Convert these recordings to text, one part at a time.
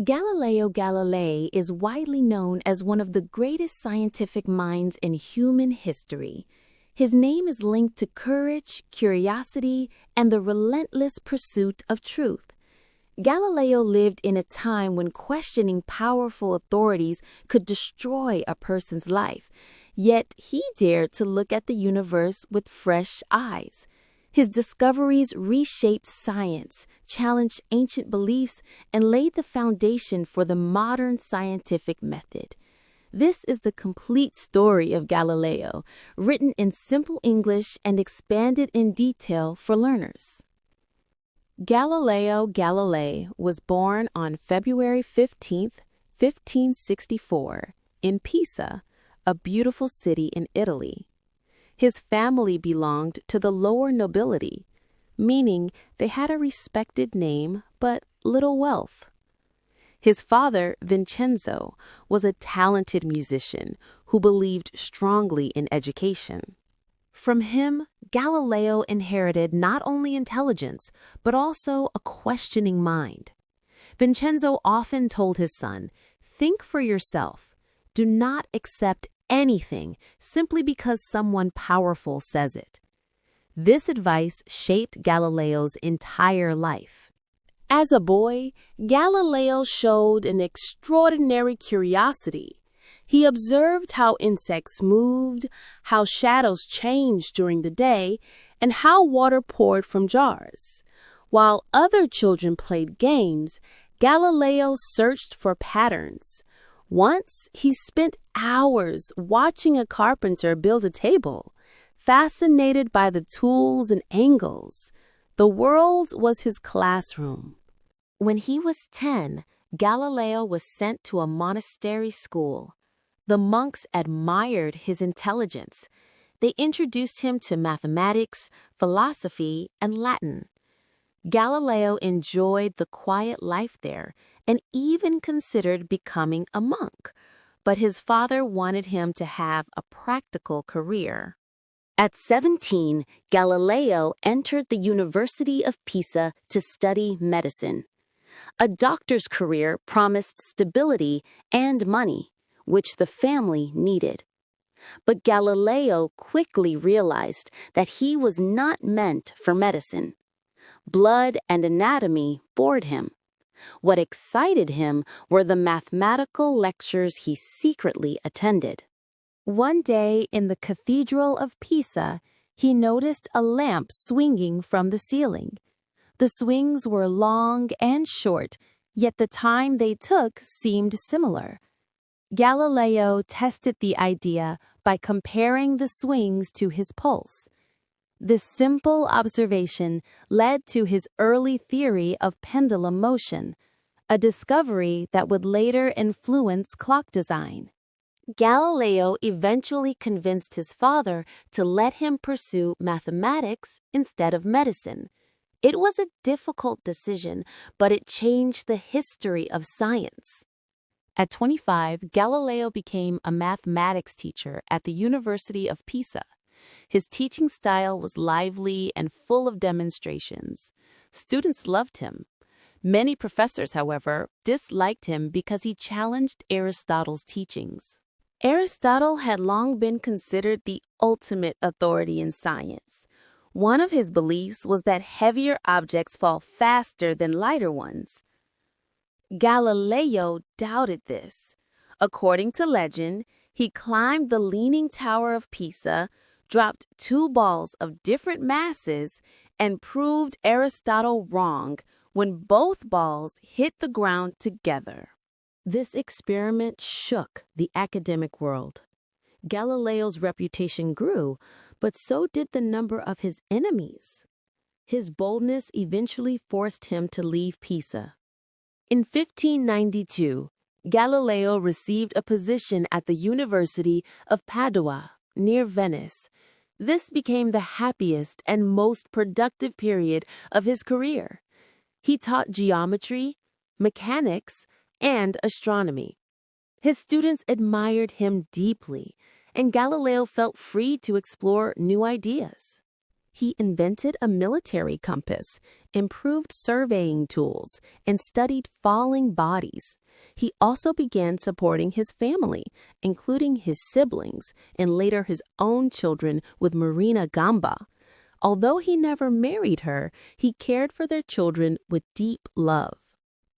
Galileo Galilei is widely known as one of the greatest scientific minds in human history. His name is linked to courage, curiosity, and the relentless pursuit of truth. Galileo lived in a time when questioning powerful authorities could destroy a person's life, yet he dared to look at the universe with fresh eyes. His discoveries reshaped science, challenged ancient beliefs, and laid the foundation for the modern scientific method. This is the complete story of Galileo, written in simple English and expanded in detail for learners. Galileo Galilei was born on February 15, 1564, in Pisa, a beautiful city in Italy. His family belonged to the lower nobility, meaning they had a respected name but little wealth. His father, Vincenzo, was a talented musician who believed strongly in education. From him, Galileo inherited not only intelligence, but also a questioning mind. Vincenzo often told his son, "Think for yourself. Do not accept anything simply because someone powerful says it." This advice shaped Galileo's entire life. As a boy, Galileo showed an extraordinary curiosity. He observed how insects moved, how shadows changed during the day, and how water poured from jars. While other children played games, Galileo searched for patterns. Once, he spent hours watching a carpenter build a table, fascinated by the tools and angles. The world was his classroom. When he was 10, Galileo was sent to a monastery school. The monks admired his intelligence. They introduced him to mathematics, philosophy, and Latin. Galileo enjoyed the quiet life there and even considered becoming a monk, but his father wanted him to have a practical career. At 17, Galileo entered the University of Pisa to study medicine. A doctor's career promised stability and money, which the family needed. But Galileo quickly realized that he was not meant for medicine. Blood and anatomy bored him. What excited him were the mathematical lectures he secretly attended. One day in the Cathedral of Pisa, he noticed a lamp swinging from the ceiling. The swings were long and short, yet the time they took seemed similar. Galileo tested the idea by comparing the swings to his pulse. This simple observation led to his early theory of pendulum motion, a discovery that would later influence clock design. Galileo eventually convinced his father to let him pursue mathematics instead of medicine. It was a difficult decision, but it changed the history of science. At 25, Galileo became a mathematics teacher at the University of Pisa. His teaching style was lively and full of demonstrations. Students loved him. Many professors, however, disliked him because he challenged Aristotle's teachings. Aristotle had long been considered the ultimate authority in science. One of his beliefs was that heavier objects fall faster than lighter ones. Galileo doubted this. According to legend, he climbed the Leaning Tower of Pisa, dropped 2 balls of different masses, and proved Aristotle wrong when both balls hit the ground together. This experiment shook the academic world. Galileo's reputation grew, but so did the number of his enemies. His boldness eventually forced him to leave Pisa. In 1592, Galileo received a position at the University of Padua, near Venice. This became the happiest and most productive period of his career. He taught geometry, mechanics, and astronomy. His students admired him deeply, and Galileo felt free to explore new ideas. He invented a military compass, improved surveying tools, and studied falling bodies. He also began supporting his family, including his siblings and later his own children with Marina Gamba. Although he never married her, he cared for their children with deep love.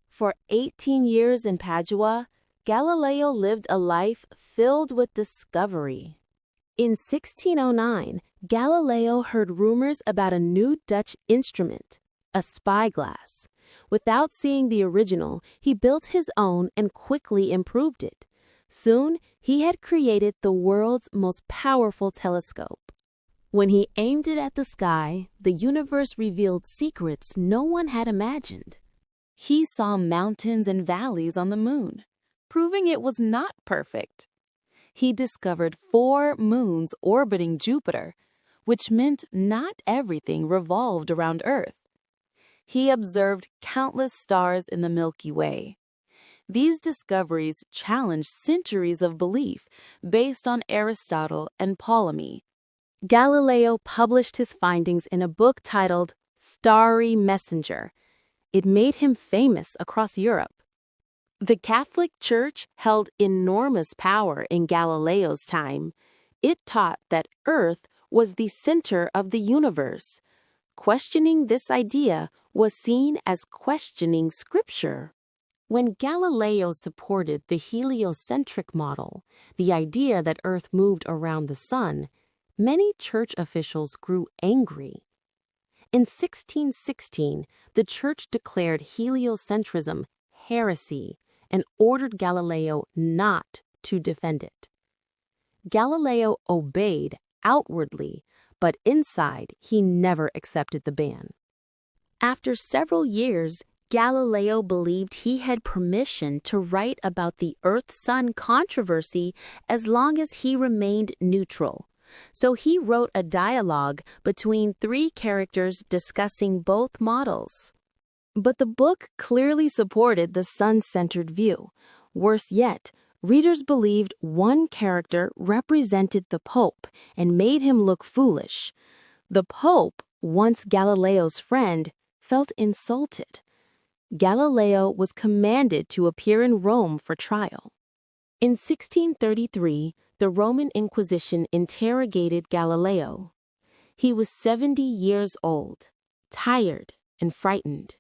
For 18 years in Padua, Galileo lived a life filled with discovery. In 1609, Galileo heard rumors about a new Dutch instrument, a spyglass. Without seeing the original, he built his own and quickly improved it. Soon, he had created the world's most powerful telescope. When he aimed it at the sky, the universe revealed secrets no one had imagined. He saw mountains and valleys on the moon, proving it was not perfect. He discovered 4 moons orbiting Jupiter, which meant not everything revolved around Earth. He observed countless stars in the Milky Way. These discoveries challenged centuries of belief based on Aristotle and Ptolemy. Galileo published his findings in a book titled Starry Messenger. It made him famous across Europe. The Catholic Church held enormous power in Galileo's time. It taught that Earth was the center of the universe. Questioning this idea was seen as questioning Scripture. When Galileo supported the heliocentric model, the idea that Earth moved around the sun, many church officials grew angry. In 1616, the church declared heliocentrism heresy and ordered Galileo not to defend it. Galileo obeyed outwardly, but inside he never accepted the ban. After several years, Galileo believed he had permission to write about the Earth-Sun controversy as long as he remained neutral. So he wrote a dialogue between 3 characters discussing both models. But the book clearly supported the sun-centered view. Worse yet, readers believed one character represented the Pope and made him look foolish. The Pope, once Galileo's friend, felt insulted. Galileo was commanded to appear in Rome for trial. In 1633, the Roman Inquisition interrogated Galileo. He was 70 years old, tired and frightened.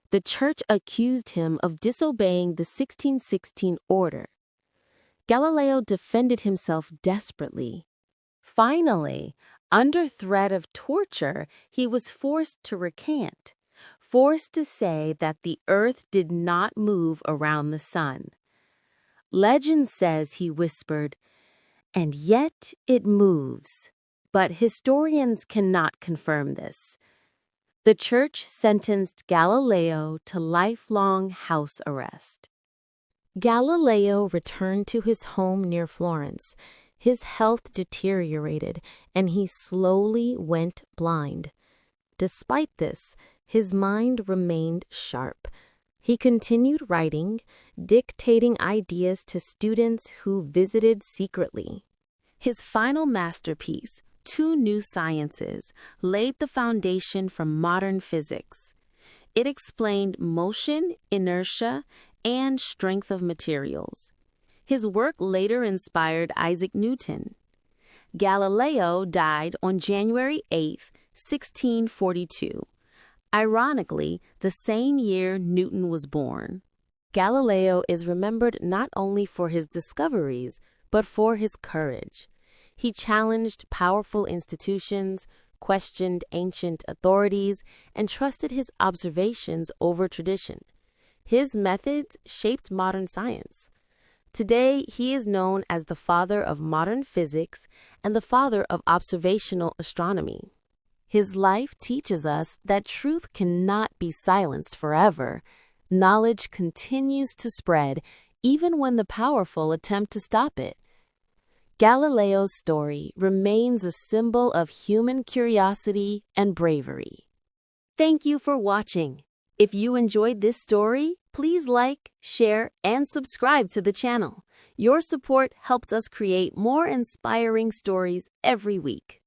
The church accused him of disobeying the 1616 order. Galileo defended himself desperately. Finally, under threat of torture, he was forced to recant, forced to say that the Earth did not move around the sun. Legend says he whispered, "And yet it moves," but historians cannot confirm this. The church sentenced Galileo to lifelong house arrest. Galileo returned to his home near Florence. His health deteriorated, and he slowly went blind. Despite this, his mind remained sharp. He continued writing, dictating ideas to students who visited secretly. His final masterpiece, Two New Sciences, laid the foundation for modern physics. It explained motion, inertia, and strength of materials. His work later inspired Isaac Newton. Galileo died on January 8, 1642. Ironically, the same year Newton was born. Galileo is remembered not only for his discoveries, but for his courage. He challenged powerful institutions, questioned ancient authorities, and trusted his observations over tradition. His methods shaped modern science. Today, he is known as the father of modern physics and the father of observational astronomy. His life teaches us that truth cannot be silenced forever. Knowledge continues to spread even when the powerful attempt to stop it. Galileo's story remains a symbol of human curiosity and bravery. Thank you for watching. If you enjoyed this story, please like, share, and subscribe to the channel. Your support helps us create more inspiring stories every week.